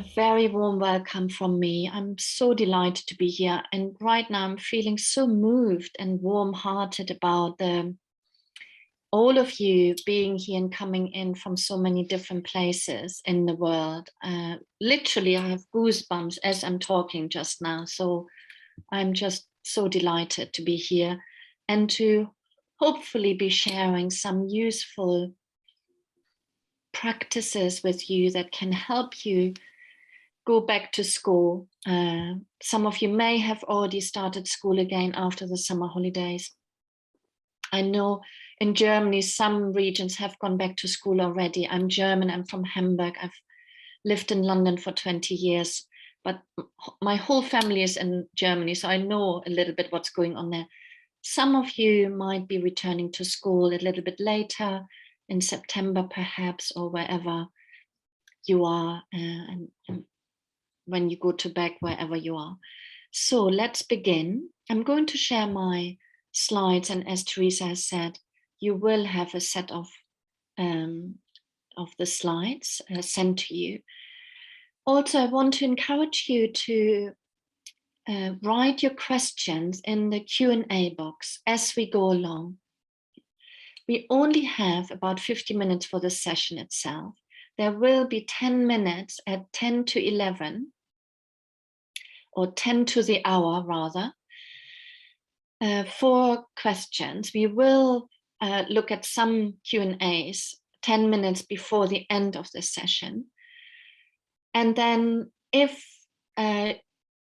A very warm welcome from me. I'm so delighted to be here. And right now I'm feeling so moved and warm-hearted about all of you being here and coming in from so many different places in the world. Literally, I have goosebumps as I'm talking just now. So I'm just so delighted to be here and to hopefully be sharing some useful practices with you that can help you go back to school. Some of you may have already started school again after the summer holidays. I know in Germany, some regions have gone back to school already. I'm German, I'm from Hamburg. I've lived in London for 20 years, but my whole family is in Germany, so I know a little bit what's going on there. Some of you might be returning to school a little bit later, in September perhaps, or wherever you are, and when you go to back wherever you are. So let's begin. I'm going to share my slides, and as Teresa has said, you will have a set of the slides sent to you. Also, I want to encourage you to write your questions in the Q&A box as we go along. We only have about 50 minutes for the session itself. There will be 10 minutes at 10 to 11, or 10 to the hour rather, for questions. We will look at some Q&As 10 minutes before the end of the session. And then if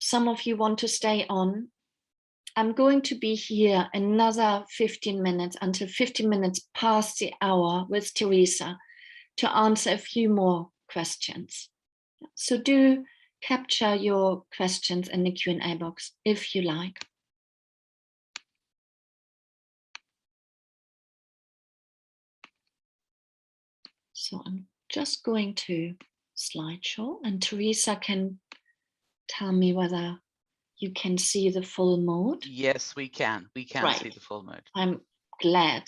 some of you want to stay on, I'm going to be here another 15 minutes until 15 minutes past the hour with Teresa to answer a few more questions. So do capture your questions in the Q&A box if you like. So I'm just going to slideshow, and Teresa can tell me whether you can see the full mode. Yes, we can. We can see the full mode. I'm glad.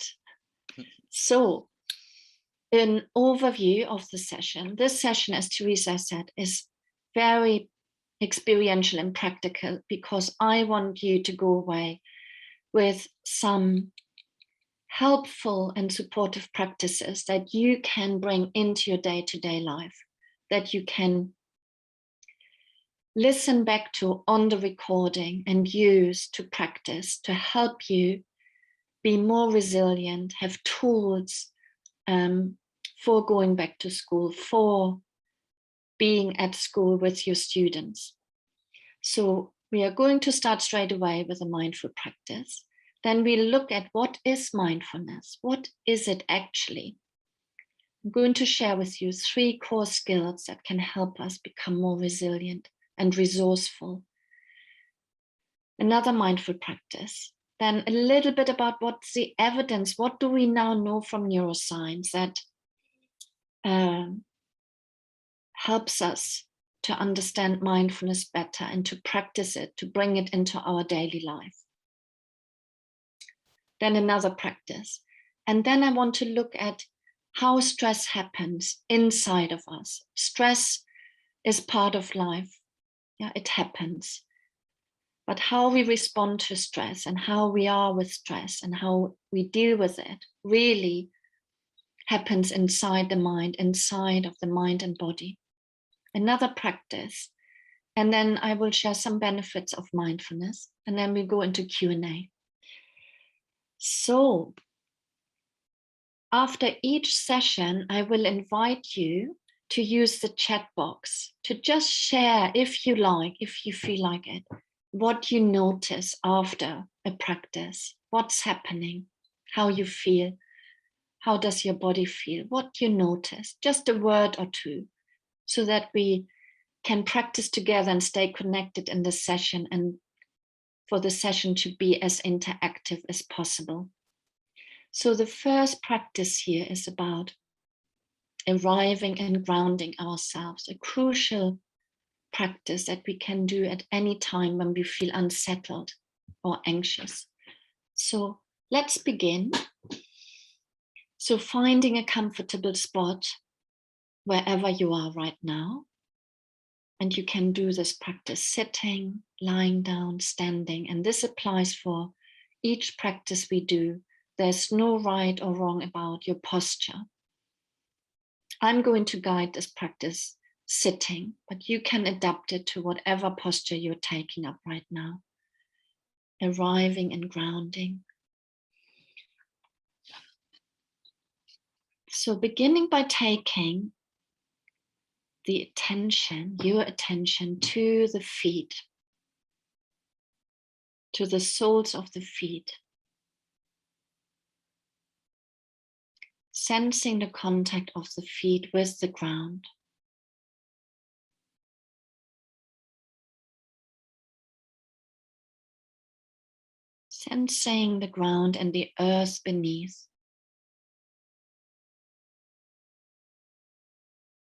So, an overview of the session. This session, as Teresa said, is very experiential and practical because I want you to go away with some helpful and supportive practices that you can bring into your day-to-day life, that you can listen back to on the recording and use to practice to help you be more resilient, have tools for going back to school, for being at school with your students. So we are going to start straight away with a mindful practice. Then we look at what is mindfulness? What is it actually? I'm going to share with you 3 core skills that can help us become more resilient and resourceful. Another mindful practice. Then a little bit about what's the evidence, what do we now know from neuroscience that helps us to understand mindfulness better and to practice it, to bring it into our daily life. Then another practice. And then I want to look at how stress happens inside of us. Stress is part of life. Yeah, it happens. But how we respond to stress and how we are with stress and how we deal with it really happens inside the mind, inside of the mind and body. Another practice. And then I will share some benefits of mindfulness. And then we go into Q&A. So after each session, I will invite you to use the chat box to just share, if you like, if you feel like it, what you notice after a practice, what's happening, how you feel, how does your body feel, what you notice, just a word or two, so that we can practice together and stay connected in the session and for the session to be as interactive as possible. So the first practice here is about arriving and grounding ourselves, a crucial practice that we can do at any time when we feel unsettled or anxious. So let's begin. So finding a comfortable spot wherever you are right now. And you can do this practice sitting, lying down, standing. And this applies for each practice we do. There's no right or wrong about your posture. I'm going to guide this practice sitting, but you can adapt it to whatever posture you're taking up right now. Arriving and grounding. So beginning by taking the attention, your attention to the feet, to the soles of the feet. Sensing the contact of the feet with the ground. Sensing the ground and the earth beneath.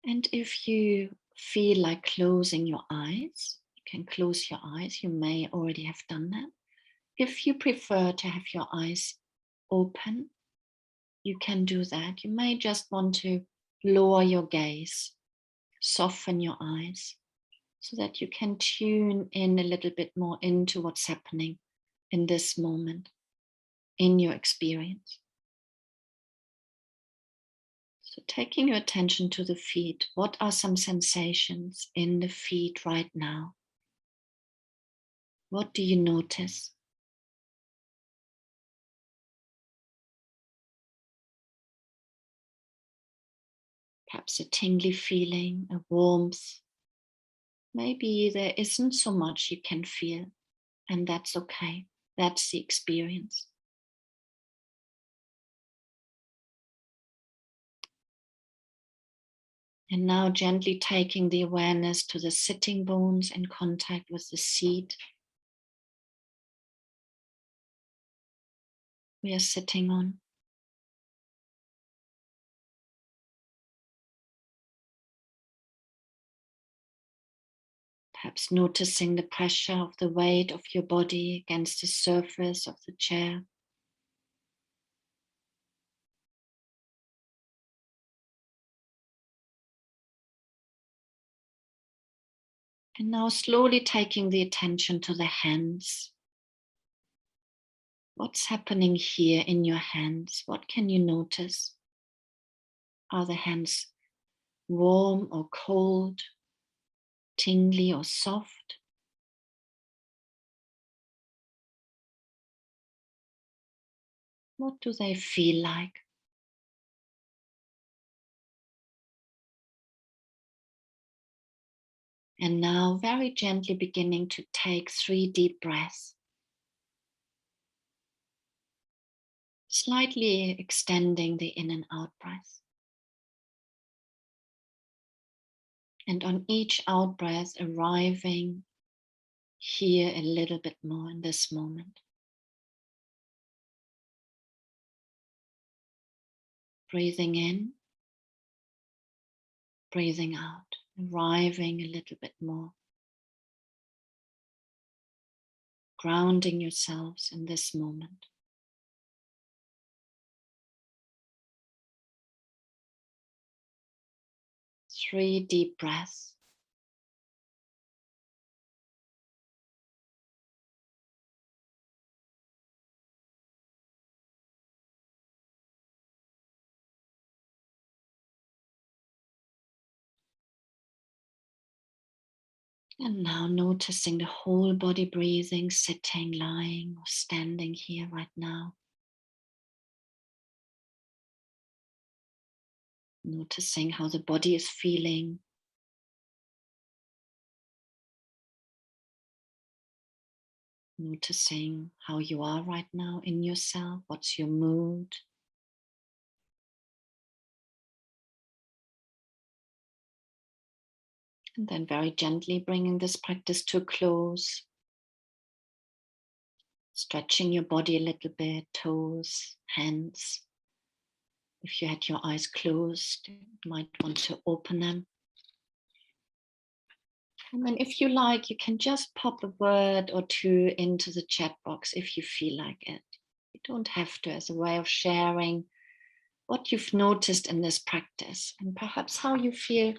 And if you feel like closing your eyes, you can close your eyes. You may already have done that. If you prefer to have your eyes open, you can do that. You may just want to lower your gaze, soften your eyes, so that you can tune in a little bit more into what's happening in this moment, in your experience. So taking your attention to the feet, what are some sensations in the feet right now? What do you notice? Perhaps a tingly feeling, a warmth. Maybe there isn't so much you can feel, and that's okay. That's the experience. And now gently taking the awareness to the sitting bones in contact with the seat we are sitting on. Perhaps noticing the pressure of the weight of your body against the surface of the chair. And now slowly taking the attention to the hands. What's happening here in your hands? What can you notice? Are the hands warm or cold, tingly or soft? What do they feel like? And now very gently beginning to take 3 deep breaths. Slightly extending the in and out breath. And on each out breath, arriving here a little bit more in this moment. Breathing in, breathing out, arriving a little bit more. Grounding yourselves in this moment. Three deep breaths. And now noticing the whole body breathing, sitting, lying, or standing here right now. Noticing how the body is feeling. Noticing how you are right now in yourself. What's your mood? And then very gently bringing this practice to a close. Stretching your body a little bit, toes, hands. If you had your eyes closed, you might want to open them. And then if you like, you can just pop a word or two into the chat box if you feel like it. You don't have to, as a way of sharing what you've noticed in this practice and perhaps how you feel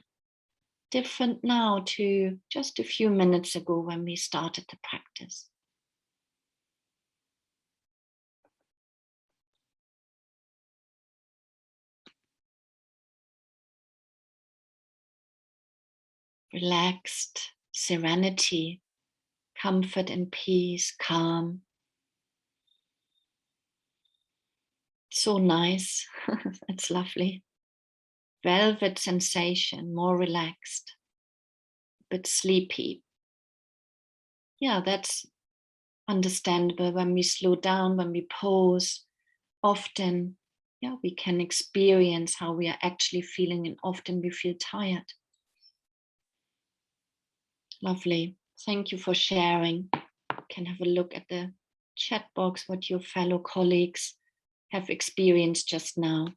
different now to just a few minutes ago when we started the practice? Relaxed, serenity, comfort and peace, calm. So nice. It's lovely. Velvet sensation, more relaxed, a bit sleepy. Yeah, that's understandable. When we slow down, when we pause, often, yeah, we can experience how we are actually feeling, and often we feel tired. Lovely. Thank you for sharing. You can have a look at the chat box what your fellow colleagues have experienced just now.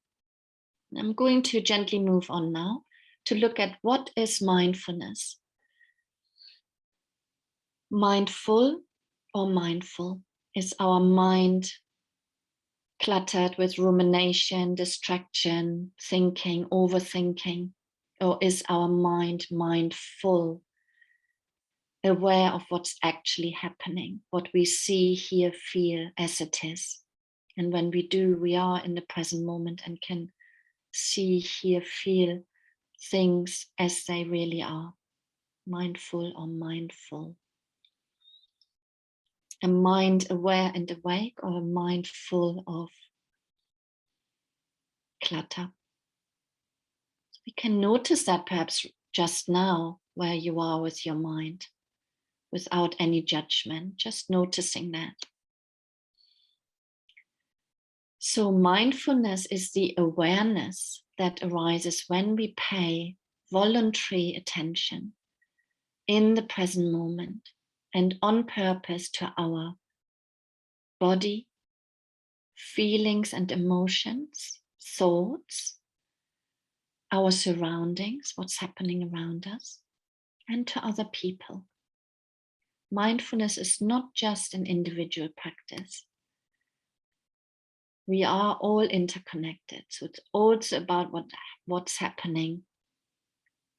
I'm going to gently move on now to look at what is mindfulness. Mindful or mindful? Is our mind cluttered with rumination, distraction, thinking, overthinking? Or is our mind mindful, aware of what's actually happening, what we see, hear, feel as it is? And when we do, we are in the present moment and can see, hear, feel things as they really are. Mindful or mindful? A mind aware and awake, or a mind full of clutter? We can notice that perhaps just now where you are with your mind, without any judgment, just noticing that. So mindfulness is the awareness that arises when we pay voluntary attention in the present moment and on purpose to our body, feelings and emotions, thoughts, our surroundings, what's happening around us, and to other people. Mindfulness is not just an individual practice. We are all interconnected. So it's also about what's happening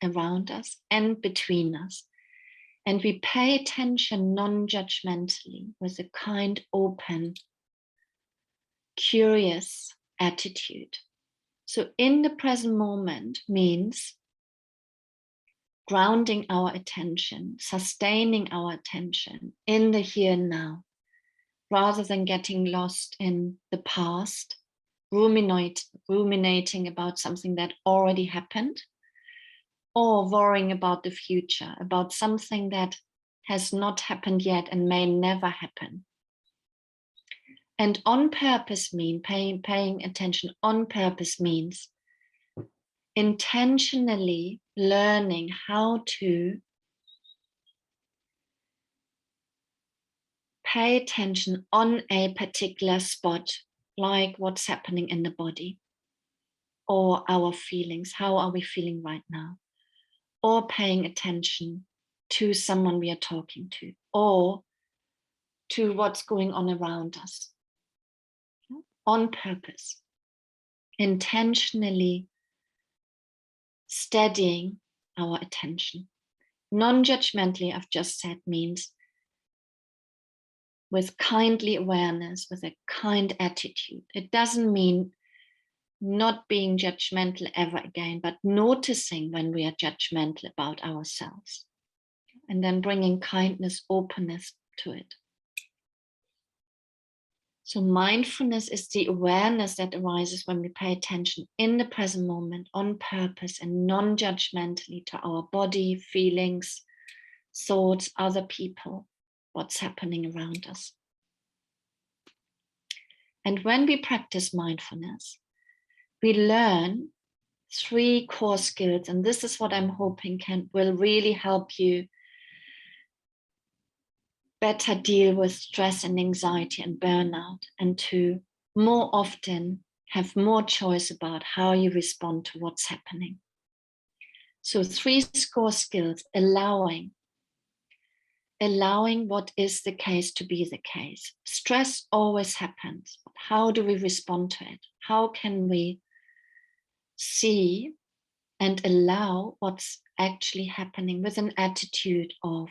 around us and between us. And we pay attention non-judgmentally with a kind, open, curious attitude. So in the present moment means grounding our attention, sustaining our attention in the here and now, rather than getting lost in the past, ruminating about something that already happened, or worrying about the future, about something that has not happened yet and may never happen. And on purpose paying attention on purpose means intentionally learning how to pay attention on a particular spot, like what's happening in the body, or our feelings, how are we feeling right now, or paying attention to someone we are talking to, or to what's going on around us. On purpose, intentionally steadying our attention. Non-judgmentally, I've just said, means with kindly awareness, with a kind attitude. It doesn't mean not being judgmental ever again, but noticing when we are judgmental about ourselves, and then bringing kindness, openness to it. So mindfulness is the awareness that arises when we pay attention in the present moment on purpose and non-judgmentally to our body, feelings, thoughts, other people, what's happening around us. And when we practice mindfulness, we learn 3 core skills, and this is what I'm hoping will really help you better deal with stress and anxiety and burnout, and to more often have more choice about how you respond to what's happening. So 3 core skills: allowing what is the case to be the case. Stress always happens. How do we respond to it? How can we see and allow what's actually happening with an attitude of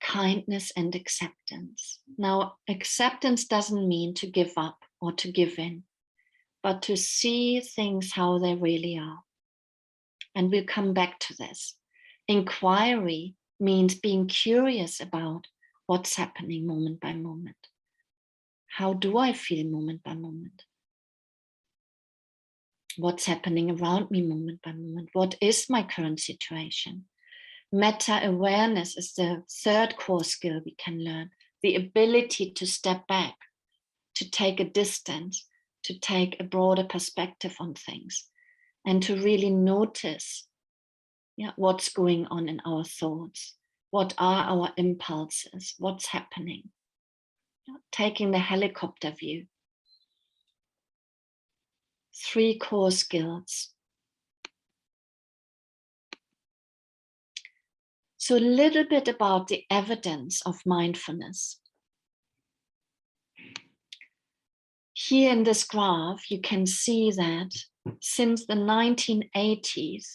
kindness and acceptance. Now, acceptance doesn't mean to give up or to give in, but to see things how they really are. And we'll come back to this. Inquiry means being curious about what's happening moment by moment. How do I feel moment by moment? What's happening around me moment by moment? What is my current situation? Meta-awareness is the third core skill we can learn. The ability to step back, to take a distance, to take a broader perspective on things, and to really notice what's going on in our thoughts. What are our impulses? What's happening? Taking the helicopter view. 3 core skills. So a little bit about the evidence of mindfulness. Here in this graph, you can see that since the 1980s,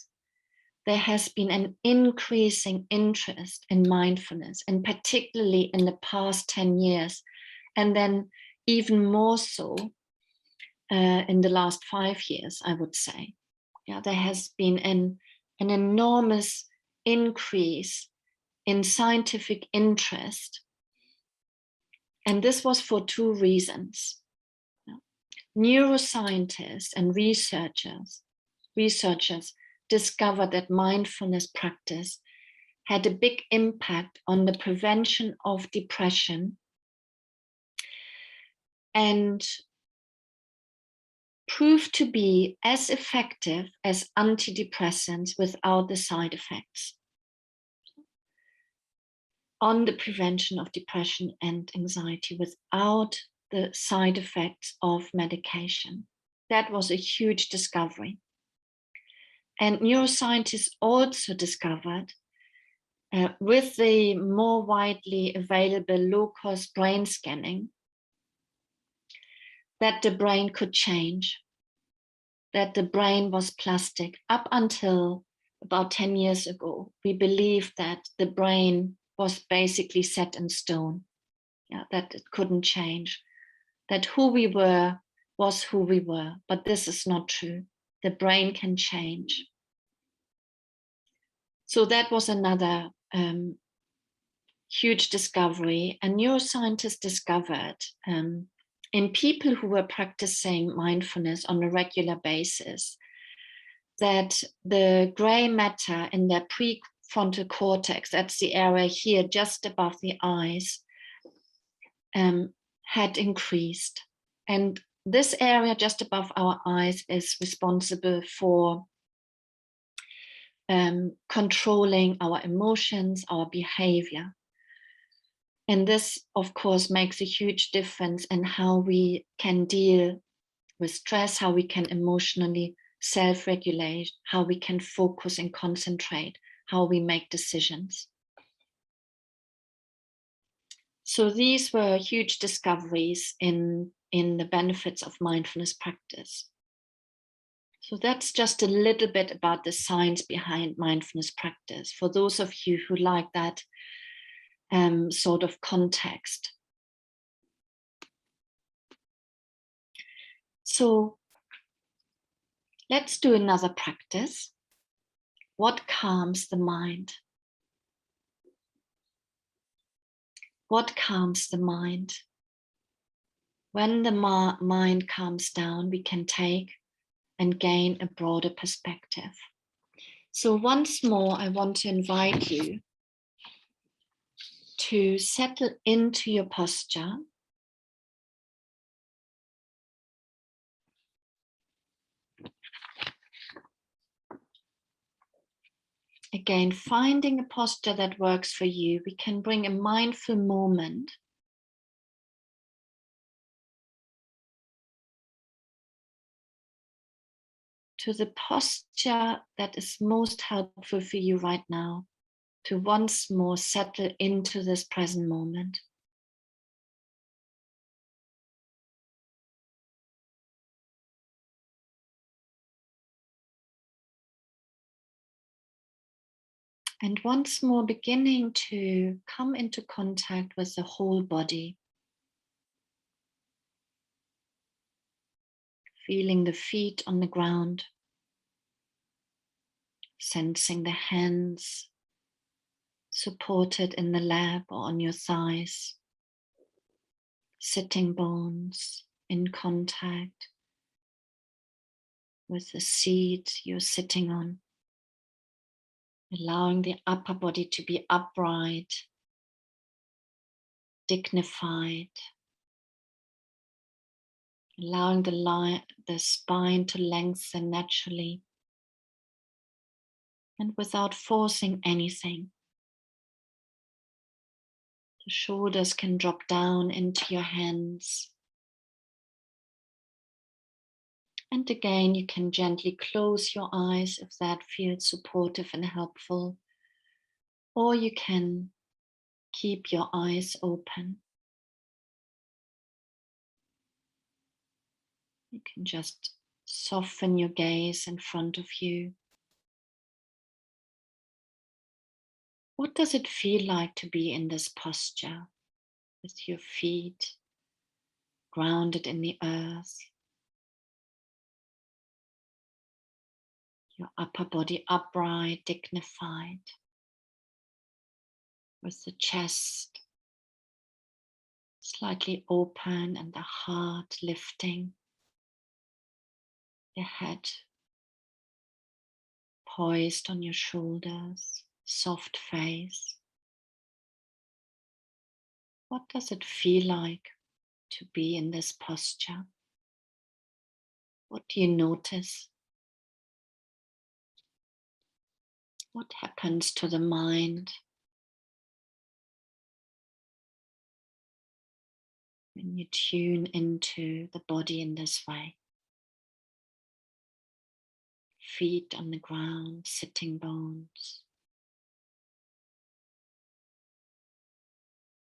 there has been an increasing interest in mindfulness, and particularly in the past 10 years, and then even more so in the last 5 years, I would say. There has been an enormous increase in scientific interest. And this was for 2 reasons. Neuroscientists and researchers discovered that mindfulness practice had a big impact on the prevention of depression and proved to be as effective as antidepressants without the side effects on the prevention of depression and anxiety without the side effects of medication. That was a huge discovery. And neuroscientists also discovered, with the more widely available low-cost brain scanning, that the brain could change, that the brain was plastic. Up until about 10 years ago, we believed that the brain was basically set in stone, that it couldn't change, that who we were was who we were, but this is not true. The brain can change. So that was another huge discovery. And neuroscientists discovered in people who were practicing mindfulness on a regular basis that the gray matter in their prefrontal cortex, that's the area here just above the eyes, had increased. And this area just above our eyes is responsible for controlling our emotions, our behavior. And this, of course, makes a huge difference in how we can deal with stress, how we can emotionally self-regulate, how we can focus and concentrate, how we make decisions. So these were huge discoveries in the benefits of mindfulness practice. So that's just a little bit about the science behind mindfulness practice, for those of you who like that sort of context. So let's do another practice. What calms the mind? What calms the mind? When the mind calms down, we can take and gain a broader perspective. So once more, I want to invite you to settle into your posture. Again, finding a posture that works for you, we can bring a mindful moment to the posture that is most helpful for you right now, to once more settle into this present moment. And once more, beginning to come into contact with the whole body. Feeling the feet on the ground. Sensing the hands supported in the lap or on your thighs. Sitting bones in contact with the seat you're sitting on. Allowing the upper body to be upright, dignified. Allowing the spine to lengthen naturally and without forcing anything. The shoulders can drop down into your hands. And again, you can gently close your eyes if that feels supportive and helpful. Or you can keep your eyes open. You can just soften your gaze in front of you. What does it feel like to be in this posture with your feet grounded in the earth? Your upper body upright, dignified, with the chest slightly open and the heart lifting, your head poised on your shoulders, soft face. What does it feel like to be in this posture? What do you notice? What happens to the mind when you tune into the body in this way? Feet on the ground, sitting bones.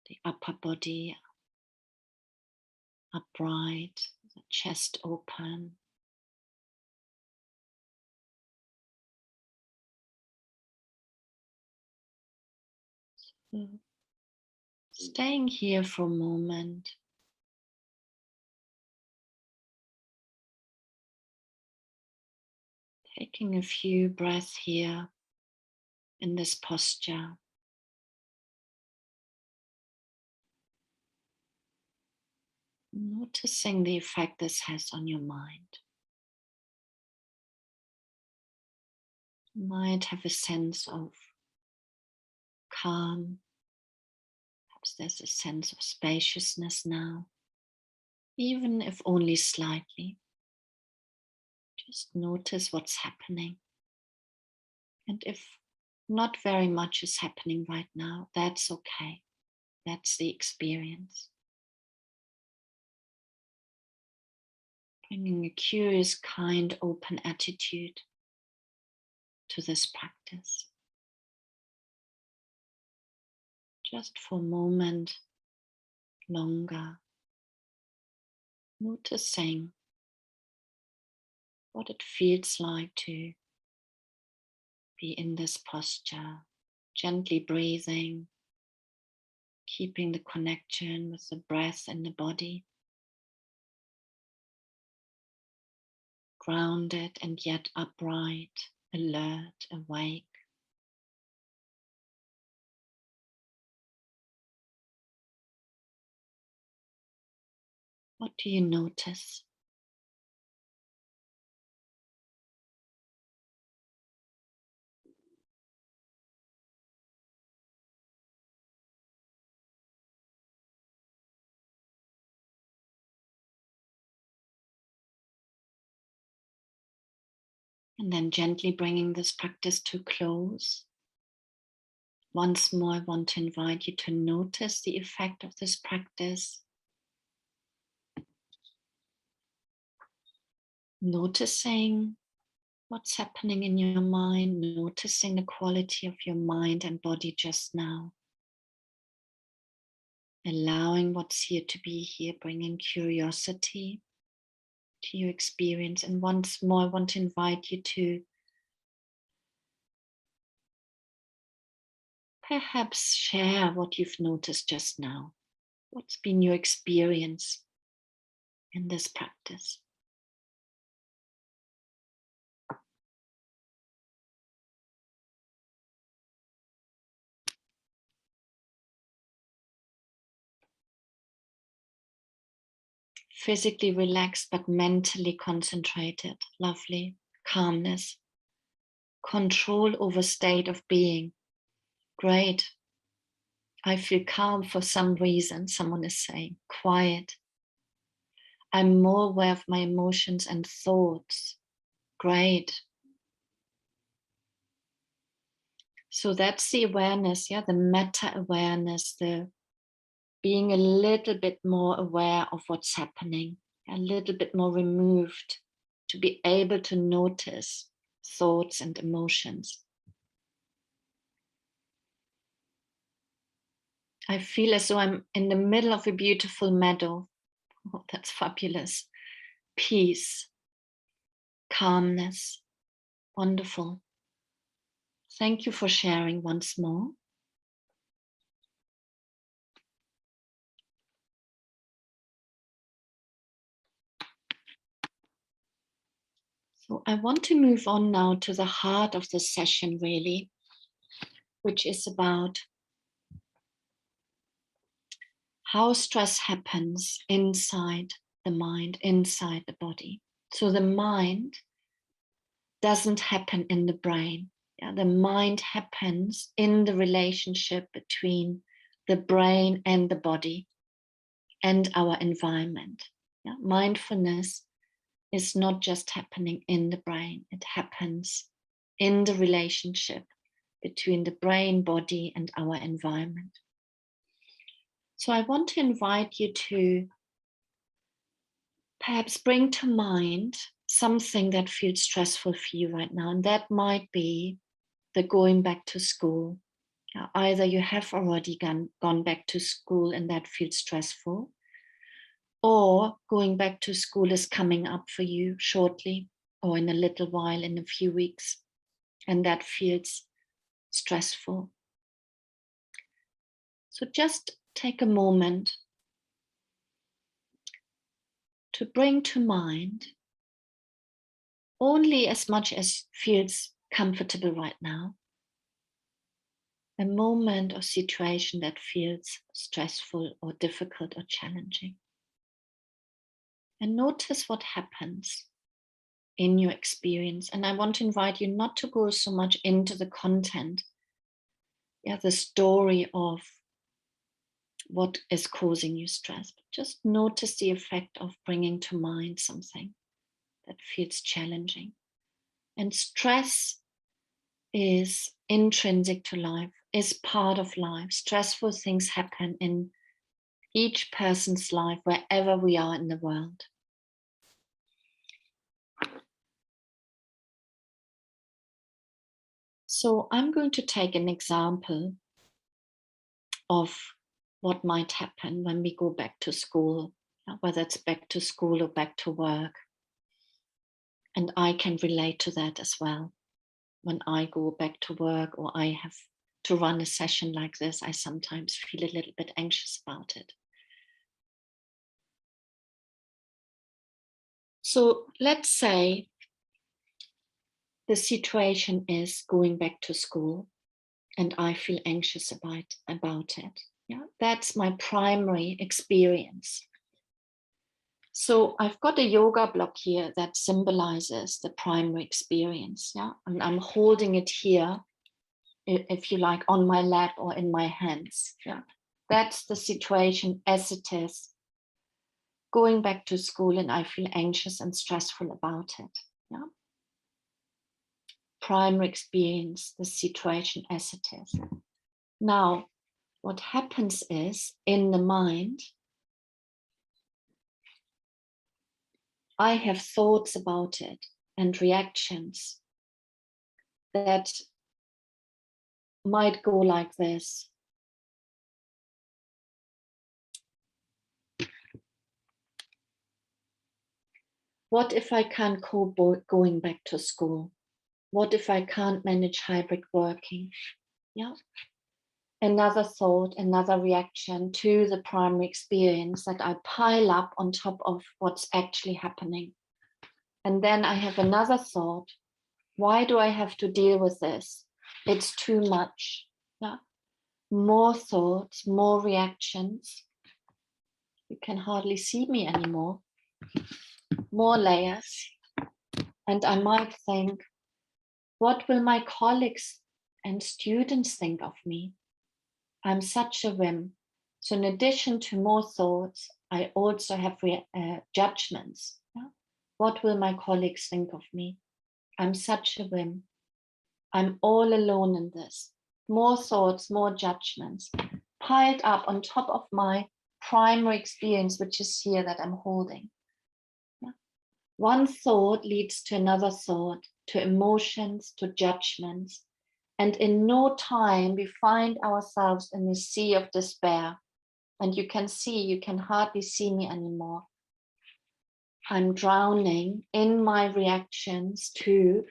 The upper body upright, the chest open. So, staying here for a moment. Taking a few breaths here in this posture. Noticing the effect this has on your mind. You might have a sense of calm. Perhaps there's a sense of spaciousness now, even if only slightly. Just notice what's happening. And if not very much is happening right now, that's okay. That's the experience. Bringing a curious, kind, open attitude to this practice. Just for a moment longer, noticing what it feels like to be in this posture, gently breathing, keeping the connection with the breath in the body, grounded and yet upright, alert, awake. What do you notice? And then gently bringing this practice to close. Once more, I want to invite you to notice the effect of this practice. Noticing what's happening in your mind, noticing the quality of your mind and body just now. Allowing what's here to be here, bringing curiosity to your experience. And once more, I want to invite you to perhaps share what you've noticed just now. What's been your experience in this practice? Physically relaxed, but mentally concentrated. Lovely. Calmness. Control over state of being. Great. I feel calm for some reason, someone is saying. Quiet. I'm more aware of my emotions and thoughts. Great. So that's the awareness, yeah, the meta-awareness, the being a little bit more aware of what's happening, a little bit more removed, to be able to notice thoughts and emotions. I feel as though I'm in the middle of a beautiful meadow. Oh, that's fabulous. Peace, calmness, wonderful. Thank you for sharing once more. So I want to move on now to the heart of the session, really, which is about how stress happens inside the mind, inside the body. So the mind doesn't happen in the brain. Yeah, the mind happens in the relationship between the brain and the body and our environment. Yeah, mindfulness is not just happening in the brain, it happens in the relationship between the brain, body, and our environment. So I want to invite you to perhaps bring to mind something that feels stressful for you right now, and that might be the going back to school. Either you have already gone back to school and that feels stressful, or going back to school is coming up for you shortly or in a little while, in a few weeks, and that feels stressful. So just take a moment to bring to mind only as much as feels comfortable right now, a moment or situation that feels stressful or difficult or challenging. And notice what happens in your experience. And I want to invite you not to go so much into the content, the story of what is causing you stress, but just notice the effect of bringing to mind something that feels challenging. And stress is intrinsic to life, is part of life. Stressful things happen in each person's life, wherever we are in the world. So I'm going to take an example of what might happen when we go back to school, whether it's back to school or back to work. And I can relate to that as well. When I go back to work or I have to run a session like this, I sometimes feel a little bit anxious about it. So let's say the situation is going back to school and I feel anxious about it. Yeah, that's my primary experience. So I've got a yoga block here that symbolizes the primary experience. Yeah, and I'm holding it here, if you like, on my lap or in my hands. Yeah, that's the situation as it is. Going back to school and I feel anxious and stressful about it. Yeah. Primary experience, the situation as it is. Now, what happens is in the mind, I have thoughts about it and reactions that might go like this. What if I can't cope going back to school? What if I can't manage hybrid working? Yeah. another thought, another reaction to the primary experience that I pile up on top of what's actually happening. And then I have another thought. Why do I have to deal with this? It's too much. Yeah. More thoughts, more reactions. You can hardly see me anymore. More layers. And I might think, what will my colleagues and students think of me? I'm such a whim. So in addition to more thoughts, I also have judgments. Yeah? What will my colleagues think of me? I'm such a whim. I'm all alone in this. More thoughts, more judgments piled up on top of my primary experience, which is here that I'm holding. Yeah? One thought leads to another thought, to emotions, to judgments. And in no time, we find ourselves in the sea of despair. And you can hardly see me anymore. I'm drowning in my reactions to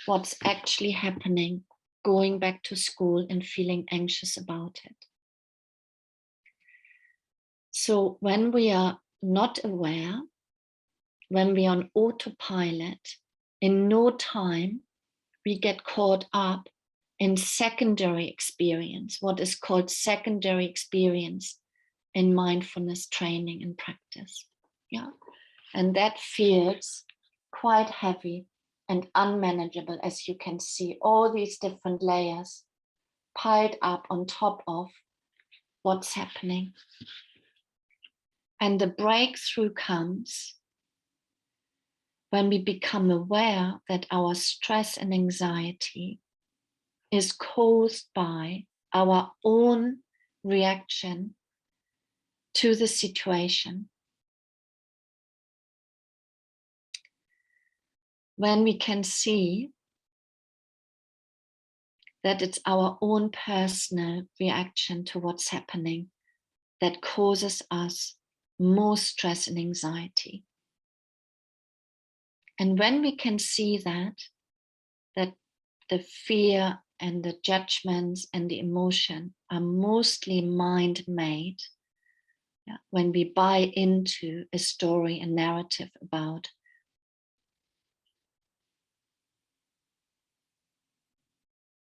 what's actually happening, going back to school and feeling anxious about it. So when we are not aware, when we are on autopilot, in no time, we get caught up in secondary experience, what is called secondary experience in mindfulness training and practice. Yeah. And that feels quite heavy and unmanageable, as you can see, all these different layers piled up on top of what's happening. And the breakthrough comes when we become aware that our stress and anxiety is caused by our own reaction to the situation. When we can see that it's our own personal reaction to what's happening that causes us more stress and anxiety. And when we can see that the fear and the judgments and the emotion are mostly mind-made, yeah, when we buy into a story, a narrative about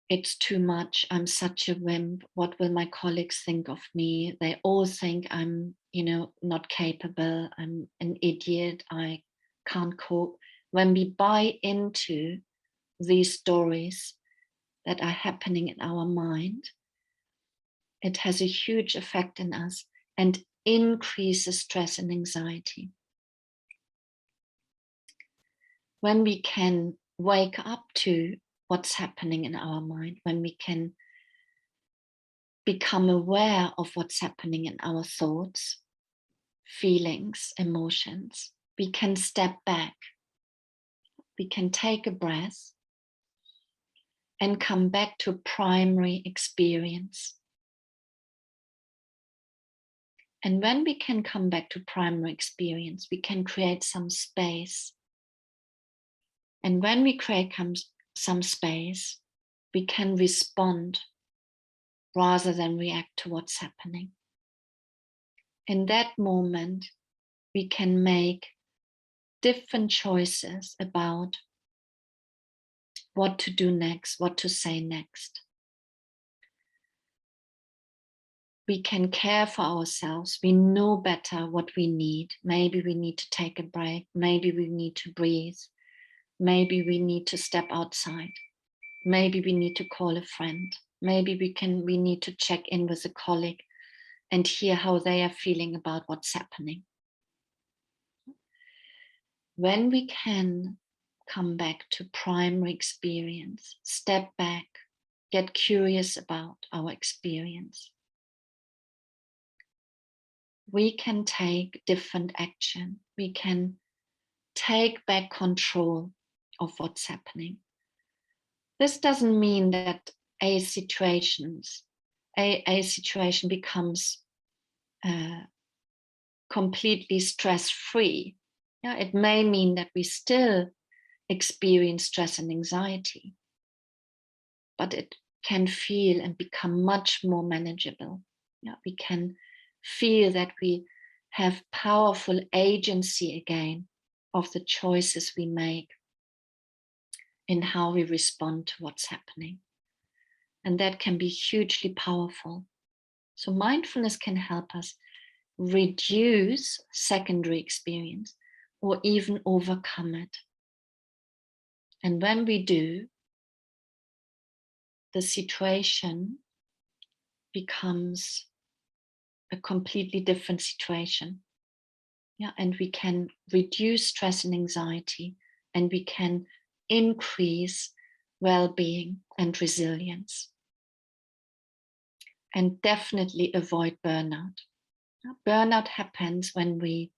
it's too much, I'm such a wimp, what will my colleagues think of me? They all think I'm, not capable, I'm an idiot, I can't cope. When we buy into these stories that are happening in our mind, it has a huge effect in us and increases stress and anxiety. When we can wake up to what's happening in our mind, when we can become aware of what's happening in our thoughts, feelings, emotions, we can step back. We can take a breath and come back to primary experience. And when we can come back to primary experience, we can create some space. And when we create some space, we can respond rather than react to what's happening. In that moment, we can make different choices about what to do next, what to say next. We can care for ourselves. We know better what we need. Maybe we need to take a break. Maybe we need to breathe. Maybe we need to step outside. Maybe we need to call a friend. Maybe we need to check in with a colleague and hear how they are feeling about what's happening. When we can come back to primary experience, step back, get curious about our experience, we can take different action. We can take back control of what's happening. This doesn't mean that a situation becomes completely stress-free. Yeah, it may mean that we still experience stress and anxiety, but it can feel and become much more manageable. Yeah, we can feel that we have powerful agency again of the choices we make in how we respond to what's happening. And that can be hugely powerful. So mindfulness can help us reduce secondary experience or even overcome it. And when we do, the situation becomes a completely different situation. Yeah, and we can reduce stress and anxiety, and we can increase well-being and resilience, and definitely avoid burnout. Burnout happens when we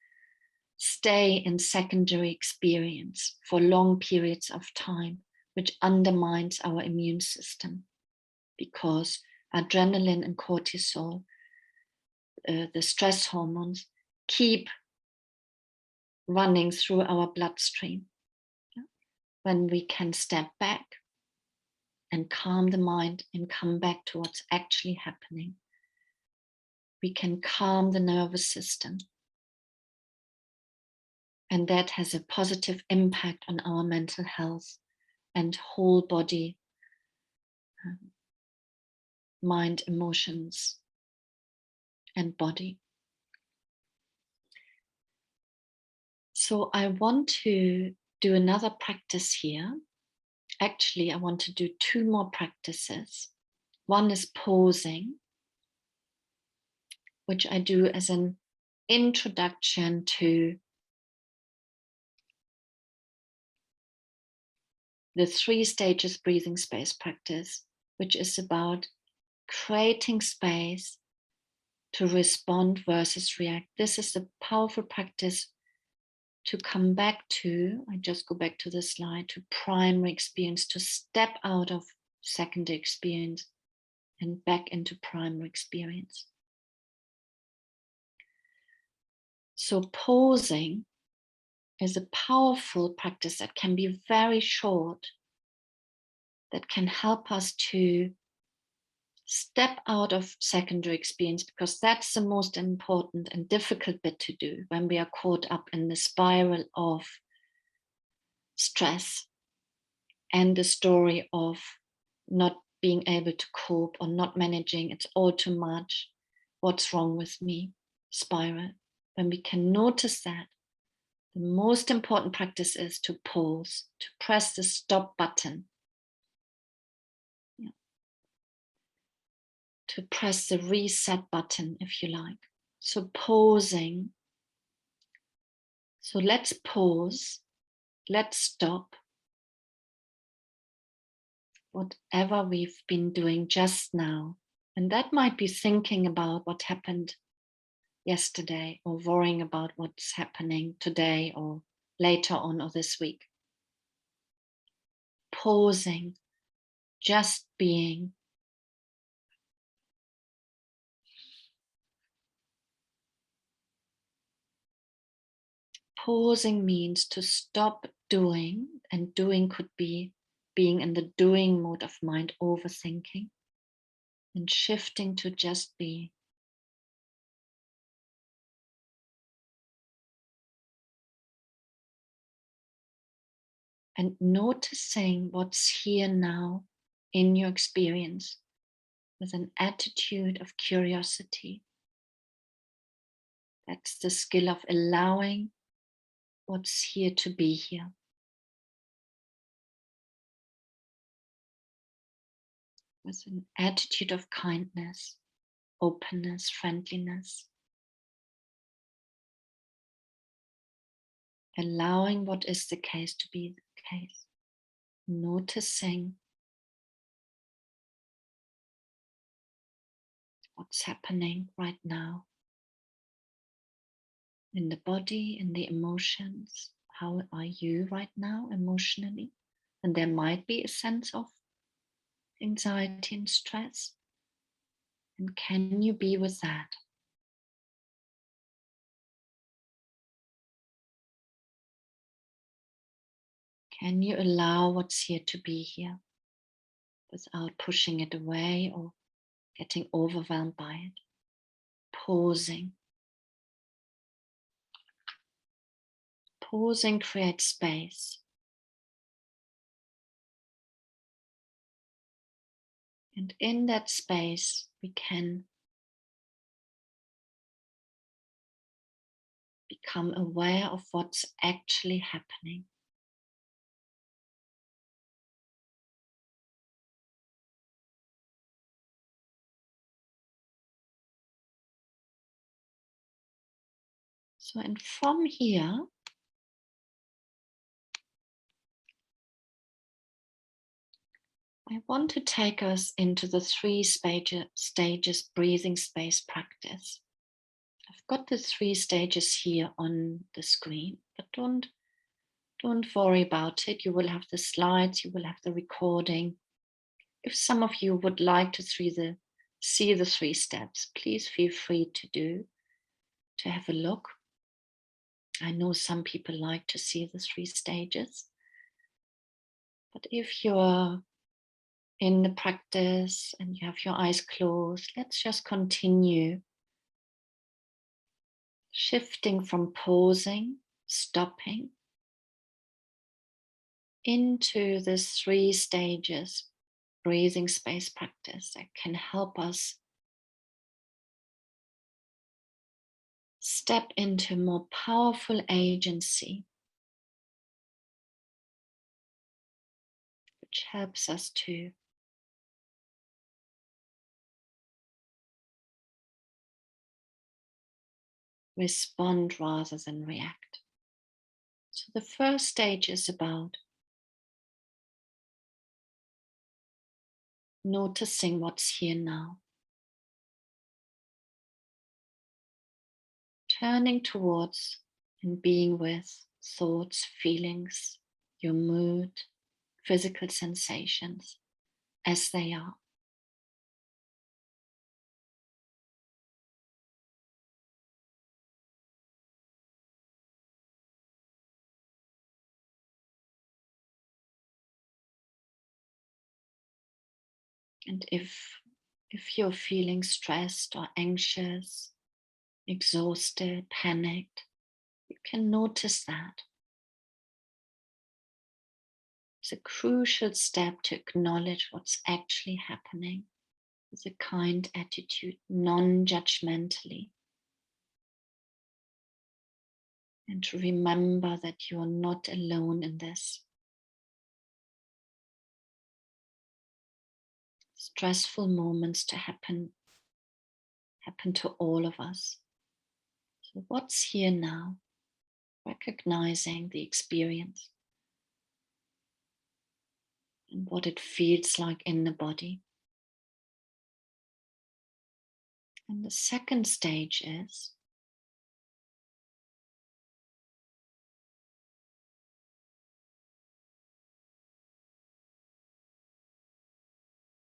stay in secondary experience for long periods of time, which undermines our immune system because adrenaline and cortisol, the stress hormones, keep running through our bloodstream. When we can step back and calm the mind and come back to what's actually happening, we can calm the nervous system. And that has a positive impact on our mental health and whole body, mind, emotions, and body. So I want to do another practice here. Actually, I want to do two more practices. One is pausing, which I do as an introduction to the 3 stages breathing space practice, which is about creating space to respond versus react. This is a powerful practice to come back to, I just go back to the slide, to primary experience, to step out of secondary experience and back into primary experience. So pausing is a powerful practice that can be very short, that can help us to step out of secondary experience, because that's the most important and difficult bit to do when we are caught up in the spiral of stress and the story of not being able to cope or not managing, it's all too much, what's wrong with me, spiral. When we can notice that, the most important practice is to pause, to press the stop button, to press the reset button, if you like. So pausing. So let's pause, let's stop whatever we've been doing just now. And that might be thinking about what happened yesterday, or worrying about what's happening today or later on or this week. Pausing, just being. Pausing means to stop doing, and doing could be being in the doing mode of mind, overthinking, and shifting to just be. And noticing what's here now in your experience with an attitude of curiosity. That's the skill of allowing what's here to be here. With an attitude of kindness, openness, friendliness. Allowing what is the case to be the case. Noticing what's happening right now in the body, in the emotions. How are you right now emotionally? And there might be a sense of anxiety and stress. And can you be with that? Can you allow what's here to be here? without pushing it away or getting overwhelmed by it. Pausing. Pausing creates space. And in that space, we can become aware of what's actually happening. So, and from here, I want to take us into the 3 stages breathing space practice. I've got the 3 stages here on the screen, but don't worry about it. You will have the slides, you will have the recording. If some of you would like to see the 3 steps, please feel free to have a look. I know some people like to see the 3 stages, but if you're in the practice and you have your eyes closed, let's just continue shifting from pausing, stopping, into this 3 stages breathing space practice that can help us step into more powerful agency, which helps us to respond rather than react. So the first stage is about noticing what's here now. Turning towards and being with thoughts, feelings, your mood, physical sensations as they are. And if you're feeling stressed or anxious, exhausted, panicked, you can notice that. It's a crucial step to acknowledge what's actually happening with a kind attitude, non-judgmentally. And to remember that you are not alone in this. Stressful moments to happen to all of us. So what's here now? Recognizing the experience and what it feels like in the body. And the second stage is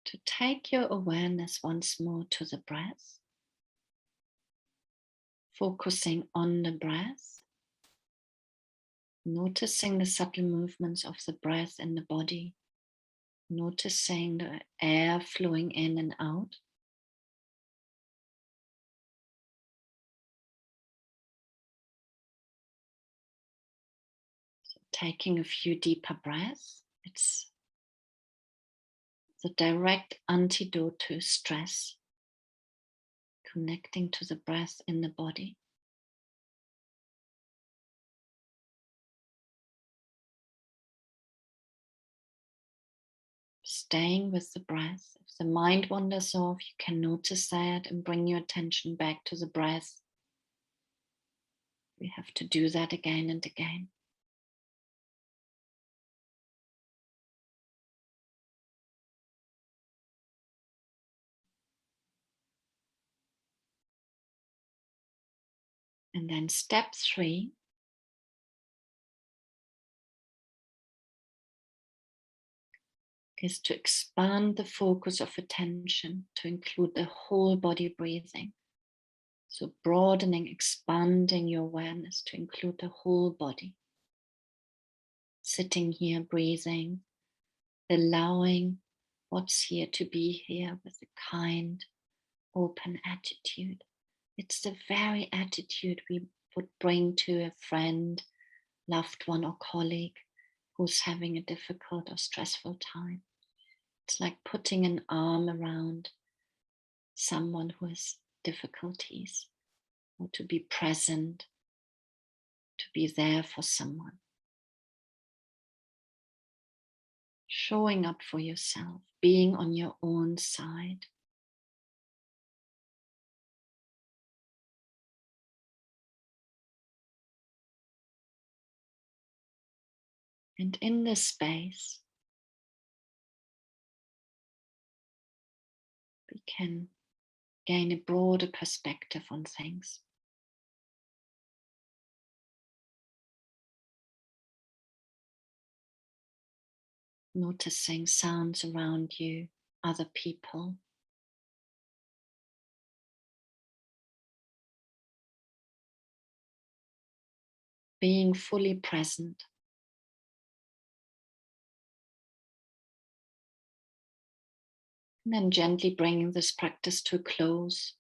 to take your awareness once more to the breath, focusing on the breath, noticing the subtle movements of the breath in the body, noticing the air flowing in and out. So taking a few deeper breaths, it's the direct antidote to stress, connecting to the breath in the body. Staying with the breath. If the mind wanders off, you can notice that and bring your attention back to the breath. We have to do that again and again. And then step 3, is to expand the focus of attention to include the whole body breathing. So broadening, expanding your awareness to include the whole body. Sitting here breathing, allowing what's here to be here with a kind, open attitude. It's the very attitude we would bring to a friend, loved one, or colleague who's having a difficult or stressful time. It's like putting an arm around someone who has difficulties, or to be present, to be there for someone. Showing up for yourself, being on your own side. And in this space, we can gain a broader perspective on things. Noticing sounds around you, other people. Being fully present. And then gently bringing this practice to a close.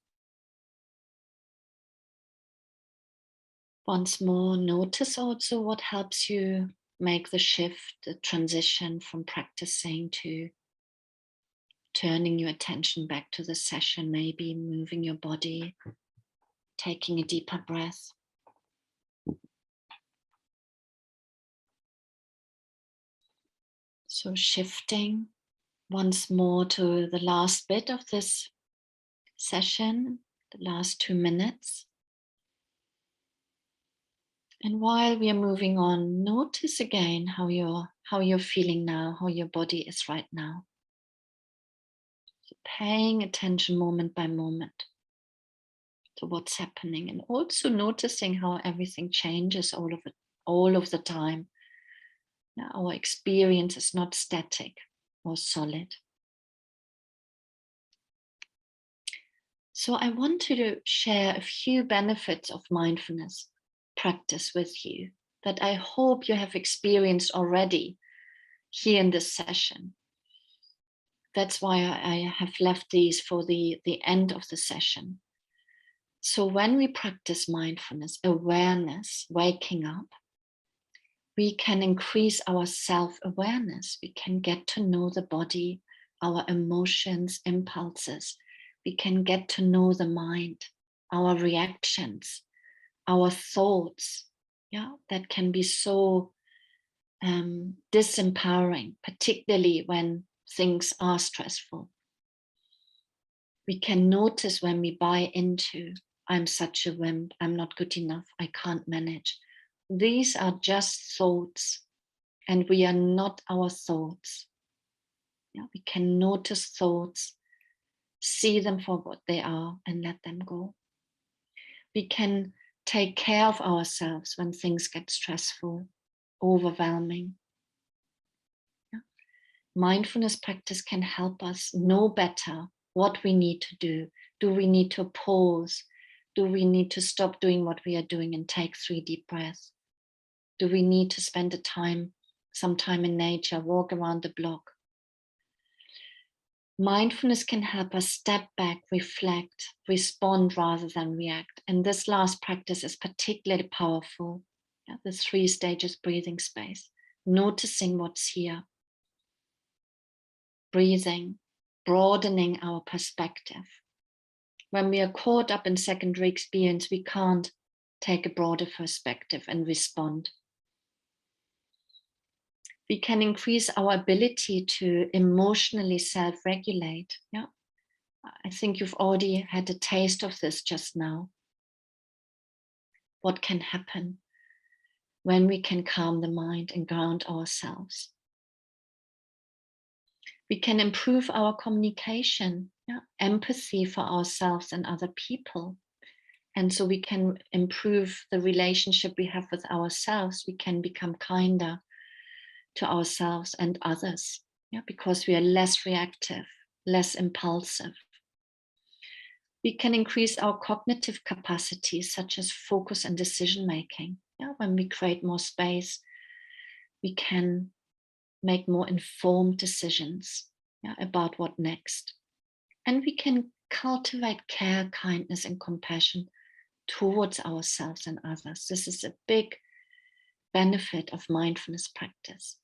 Once more, notice also what helps you make the shift, the transition from practicing to turning your attention back to the session, maybe moving your body, taking a deeper breath. So shifting once more to the last bit of this session, the last 2 minutes. And while we are moving on, notice again how you're feeling now, how your body is right now. So paying attention moment by moment to what's happening, and also noticing how everything changes all of the time. Now, our experience is not static or solid. So I want to share a few benefits of mindfulness practice with you that I hope you have experienced already here in this session. That's why I have left these for the end of the session. So when we practice mindfulness, awareness, waking up, we can increase our self-awareness. We can get to know the body, our emotions, impulses. We can get to know the mind, our reactions, our thoughts. Yeah, that can be so disempowering, particularly when things are stressful. We can notice when we buy into, I'm such a wimp, I'm not good enough, I can't manage. These are just thoughts, and we are not our thoughts. Yeah, we can notice thoughts, see them for what they are, and let them go. We can take care of ourselves when things get stressful, overwhelming. Yeah. Mindfulness practice can help us know better what we need to do. Do we need to pause? Do we need to stop doing what we are doing and take 3 deep breaths? Do we need to spend some time in nature, walk around the block? Mindfulness can help us step back, reflect, respond rather than react. And this last practice is particularly powerful. Yeah, the 3 stages breathing space, noticing what's here, breathing, broadening our perspective. When we are caught up in secondary experience, we can't take a broader perspective and respond. We can increase our ability to emotionally self-regulate. Yeah, I think you've already had a taste of this just now. What can happen when we can calm the mind and ground ourselves? We can improve our communication, yeah, empathy for ourselves and other people. And so we can improve the relationship we have with ourselves. We can become kinder to ourselves and others, yeah, because we are less reactive, less impulsive. We can increase our cognitive capacities, such as focus and decision making. Yeah, when we create more space, we can make more informed decisions. about what next. And we can cultivate care, kindness, and compassion towards ourselves and others. This is a big benefit of mindfulness practice.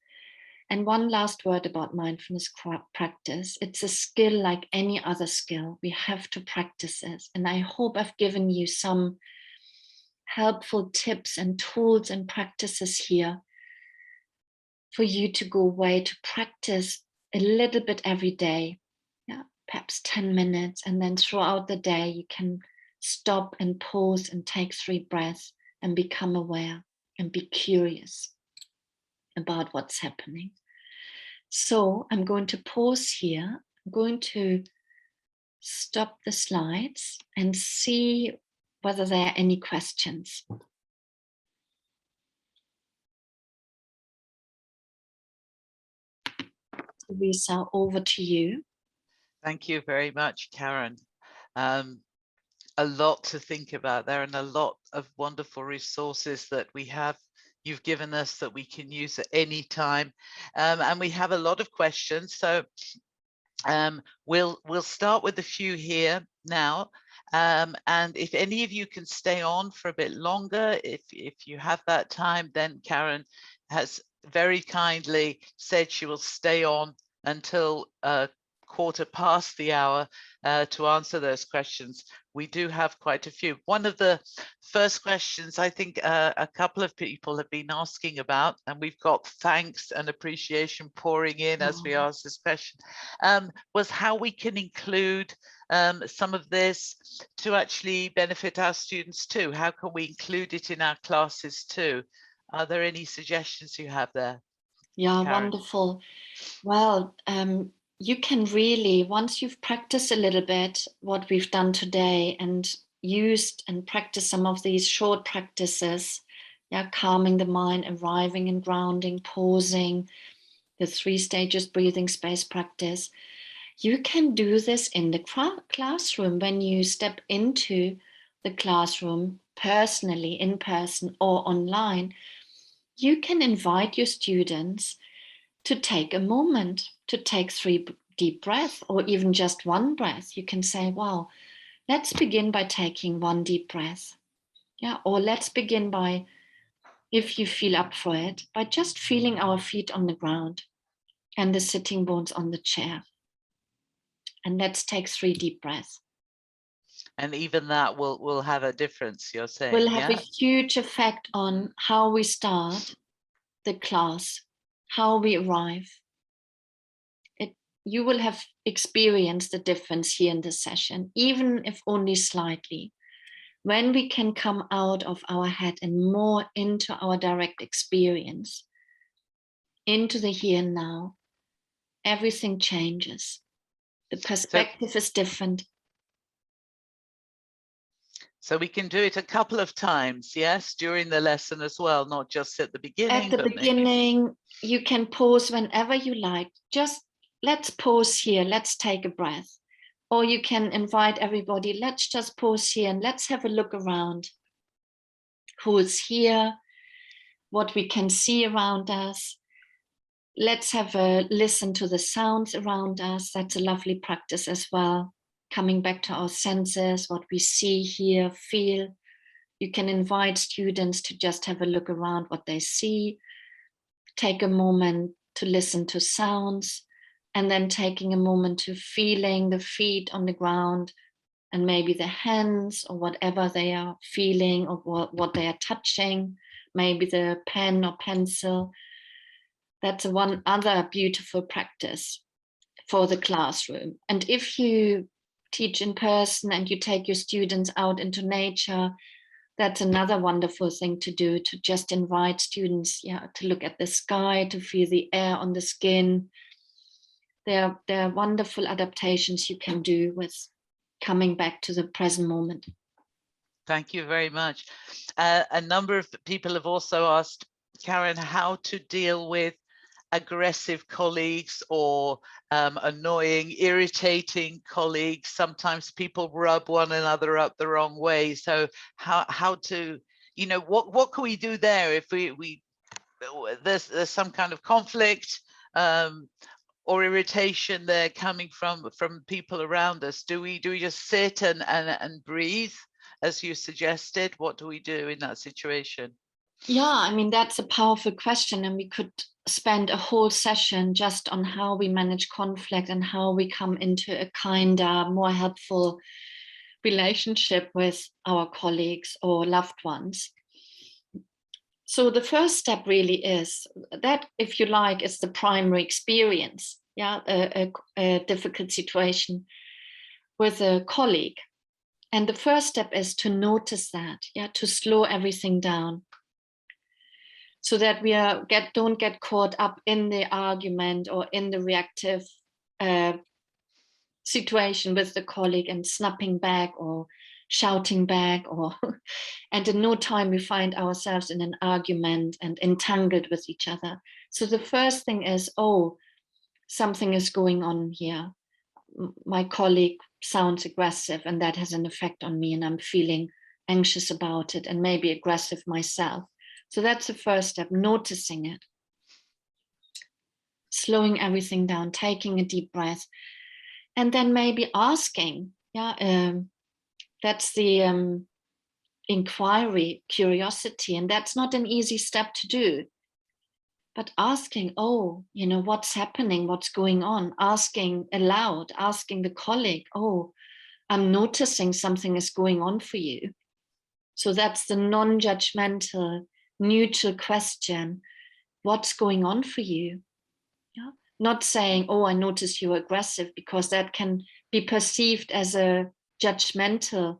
And one last word about mindfulness practice. It's a skill like any other skill. We have to practice it. And I hope I've given you some helpful tips and tools and practices here for you to go away to practice a little bit every day. Perhaps 10 minutes. And then throughout the day, you can stop and pause and take 3 breaths and become aware and be curious about what's happening. So I'm going to pause here. I'm going to stop the slides and see whether there are any questions. Teresa, over to you. Thank you very much, Karen. A lot to think about there, and a lot of wonderful resources that you've given us that we can use at any time. And we have a lot of questions. So we'll start with a few here now. And if any of you can stay on for a bit longer, if you have that time, then Karen has very kindly said she will stay on until 1:15 to answer those questions. We do have quite a few. One of the first questions I think a couple of people have been asking about, and we've got thanks and appreciation pouring in as we ask this question, was how we can include some of this to actually benefit our students too. How can we include it in our classes too? Are there any suggestions you have there? Yeah, Karen? wonderful. Well, you can really, once you've practiced a little bit what we've done today and used and practiced some of these short practices, calming the mind, arriving and grounding, pausing, the 3 stages breathing space practice, you can do this in the classroom when you step into the classroom personally, in person or online. You can invite your students to take a moment, to take 3 deep breaths, or even just 1 breath. You can say, wow, let's begin by taking 1 deep breath. Or let's begin by, if you feel up for it, by just feeling our feet on the ground and the sitting bones on the chair. And let's take 3 deep breaths. And even that will have a difference, you're saying? Will have a huge effect on how we start the class, how we arrive. You will have experienced the difference here in this session, even if only slightly. When we can come out of our head and more into our direct experience, into the here and now, everything changes. The perspective is different. So we can do it a couple of times, yes, during the lesson as well, not just at the beginning. At the beginning, you can pause whenever you like. Just let's pause here, let's take a breath. Or you can invite everybody, let's just pause here and let's have a look around. Who is here? What we can see around us. Let's have a listen to the sounds around us. That's a lovely practice as well. Coming back to our senses, what we see, hear, feel. You can invite students to just have a look around what they see. Take a moment to listen to sounds, and then taking a moment to feeling the feet on the ground and maybe the hands or whatever they are feeling or what they are touching, maybe the pen or pencil. That's one other beautiful practice for the classroom. And if you teach in person and you take your students out into nature, that's another wonderful thing to do, to just invite students to look at the sky, to feel the air on the skin. There are wonderful adaptations you can do with coming back to the present moment. Thank you very much. A number of people have also asked, Karen, how to deal with aggressive colleagues or annoying, irritating colleagues. Sometimes people rub one another up the wrong way. So how to, what can we do there if we there's some kind of conflict, or irritation there coming from people around us, do we just sit and breathe, as you suggested? What do we do in that situation? Yeah, I mean, that's a powerful question, and we could spend a whole session just on how we manage conflict and how we come into a kinder, more helpful relationship with our colleagues or loved ones. So the first step really is that, if you like, is the primary experience. Yeah, a difficult situation with a colleague. And the first step is to notice that, yeah, to slow everything down, so that we don't get caught up in the argument or in the reactive situation with the colleague and snapping back or shouting back, or and in no time we find ourselves in an argument and entangled with each other. So the first thing is, oh, something is going on here. My colleague sounds aggressive, and that has an effect on me, and I'm feeling anxious about it and maybe aggressive myself. So that's the first step, noticing it, slowing everything down, taking a deep breath, and then maybe asking. That's the inquiry, curiosity, and that's not an easy step to do. But asking, oh, what's happening, what's going on? Asking aloud, asking the colleague, oh, I'm noticing something is going on for you. So that's the non-judgmental, neutral question. What's going on for you? Yeah? Not saying, oh, I notice you're aggressive, because that can be perceived as a judgmental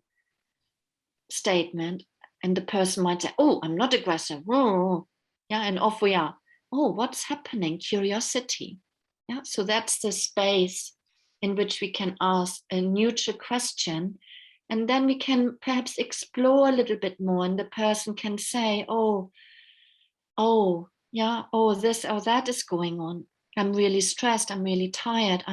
statement. And the person might say, oh, I'm not aggressive. Oh, yeah, and off we are. Oh, what's happening? Curiosity. Yeah, so that's the space in which we can ask a neutral question. And then we can perhaps explore a little bit more, and the person can say, oh, yeah, oh, this or that is going on. I'm really stressed. I'm really tired.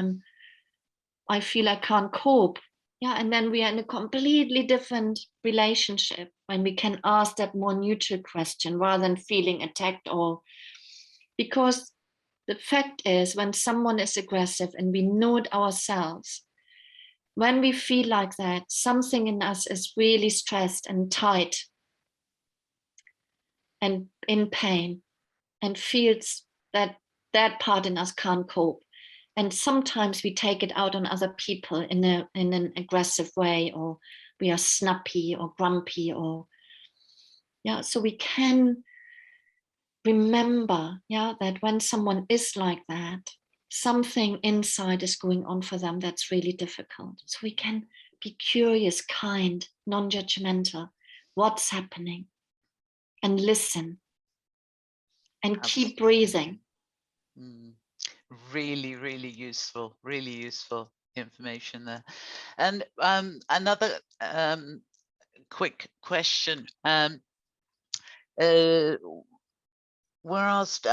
I feel I can't cope. Yeah, and then we are in a completely different relationship when we can ask that more neutral question rather than feeling attacked. Or because the fact is, when someone is aggressive and we know it ourselves, when we feel like that, something in us is really stressed and tight and in pain, and feels that that part in us can't cope. And sometimes we take it out on other people in an aggressive way, or we are snappy or grumpy, or so we can remember that when someone is like that, something inside is going on for them that's really difficult. So we can be curious, kind, non-judgmental, what's happening, and listen and keep breathing. Really, really useful information there. And another quick question. We're asked,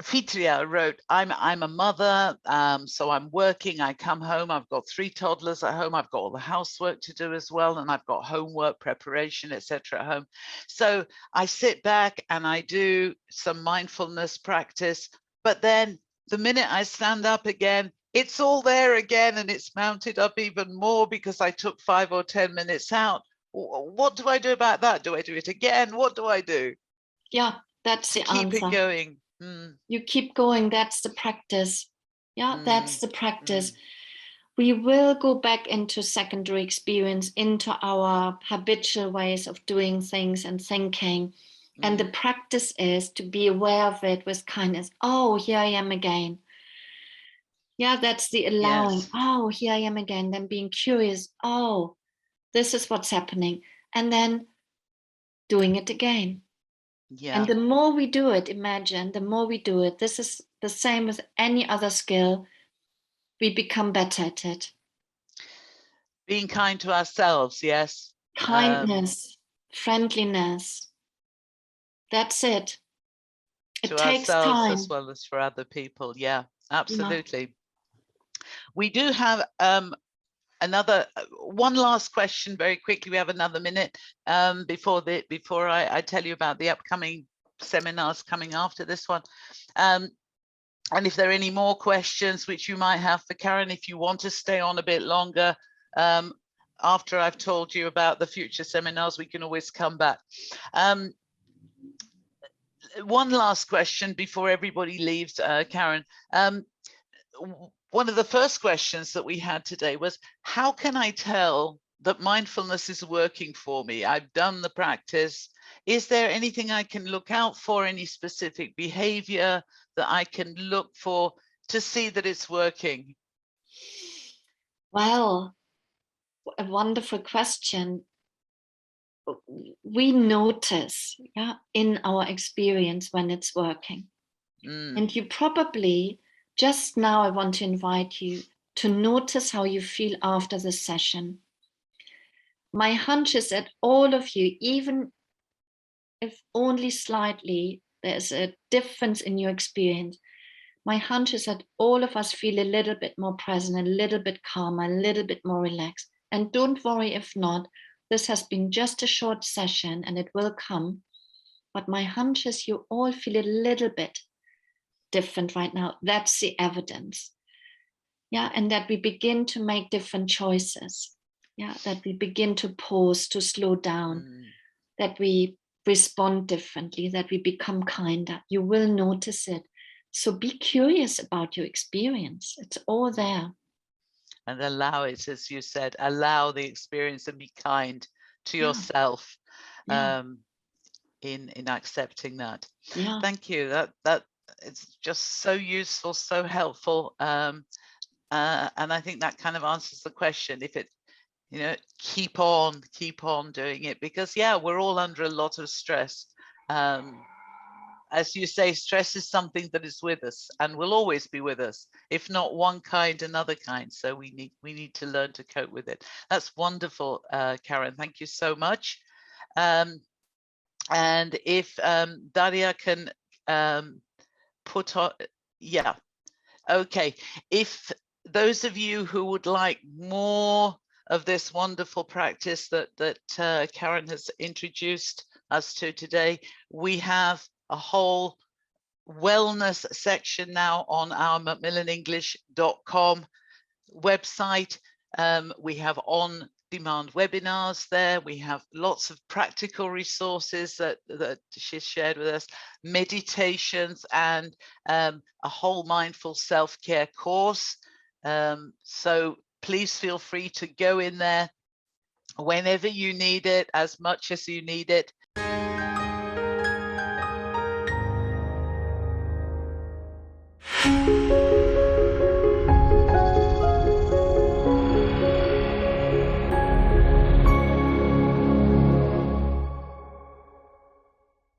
Fitria wrote, I'm a mother, so I'm working, I come home, I've got 3 toddlers at home, I've got all the housework to do as well, and I've got homework preparation, etc. at home. So I sit back and I do some mindfulness practice, but then the minute I stand up again, it's all there again, and it's mounted up even more because I took 5 or 10 minutes out. What do I do about that? Do I do it again? What do I do? Yeah, that's the answer. Keep it going. You keep going. That's the practice. Yeah, that's the practice. We will go back into secondary experience, into our habitual ways of doing things and thinking. And the practice is to be aware of it with kindness. Oh, here I am again. Yeah, that's the allowing. Yes. Oh, here I am again. Then being curious. Oh, this is what's happening. And then doing it again. Yeah. And the more we do it, imagine, the more we do it, this is the same with any other skill, we become better at it. Being kind to ourselves, yes. Kindness, friendliness. That's it. It takes ourselves time. As well as for other people. Yeah, absolutely. Yeah. We do have another one last question very quickly. We have another minute before I tell you about the upcoming seminars coming after this one. And if there are any more questions which you might have for Karen, if you want to stay on a bit longer, after I've told you about the future seminars, we can always come back. One last question before everybody leaves, Karen. One of the first questions that we had today was, how can I tell that mindfulness is working for me? I've done the practice. Is there anything I can look out for, any specific behavior that I can look for to see that it's working? Well, a wonderful question. We notice, yeah, in our experience when it's working. And you probably, just now, I want to invite you to notice how you feel after the session. My hunch is that all of you, even if only slightly, there's a difference in your experience. My hunch is that all of us feel a little bit more present, a little bit calmer, a little bit more relaxed. And don't worry if not. This has been just a short session and it will come. But my hunch is you all feel a little bit different right now. That's the evidence. Yeah, and that we begin to make different choices. Yeah, that we begin to pause, to slow down, that we respond differently, that we become kinder. You will notice it. So be curious about your experience. It's all there. And allow it, as you said, allow the experience and be kind to yourself in accepting that. Thank you. That it's just so useful, so helpful. And I think that kind of answers the question. If it, keep on doing it, because we're all under a lot of stress. As you say, stress is something that is with us and will always be with us, if not one kind, another kind. So we need to learn to cope with it. That's wonderful, Karen. Thank you so much. And if Daria can put on, okay. If those of you who would like more of this wonderful practice that Karen has introduced us to today, we have a whole wellness section now on our macmillanenglish.com website. We have on-demand webinars there. We have lots of practical resources that she's shared with us, meditations, and a whole mindful self-care course. So please feel free to go in there whenever you need it, as much as you need it.